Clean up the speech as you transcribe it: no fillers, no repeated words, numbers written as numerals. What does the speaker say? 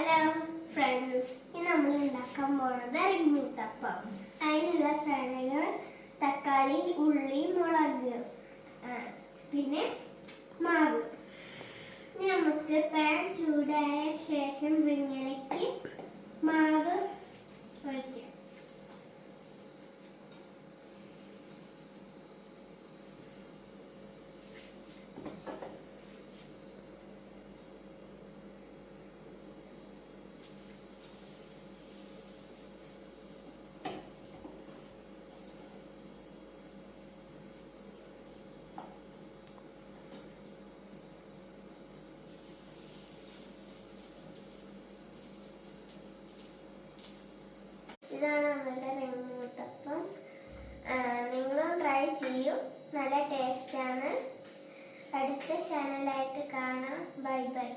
Hello friends, ഇന്ന് നമ്മൾ ഉണ്ടാക്കാൻ പോകുന്നത് റിങ്ങൂത്തപ്പം. അതിനുള്ള സാധനങ്ങൾ തക്കാളി, ഉള്ളി, മുളക്, പിന്നെ മാവ്. ഇനി നമുക്ക് പാൻ ചൂടായ ശേഷം റിങ്ങിലേക്ക് മാവ് ഒഴിക്കാം. ഇതാണ് നമ്മളുടെ റിങ്ങൂത്തപ്പം. നിങ്ങളും ട്രൈ ചെയ്യൂ, നല്ല ടേസ്റ്റാണ്. അടുത്ത ചാനലായിട്ട് കാണാം. Bye bye.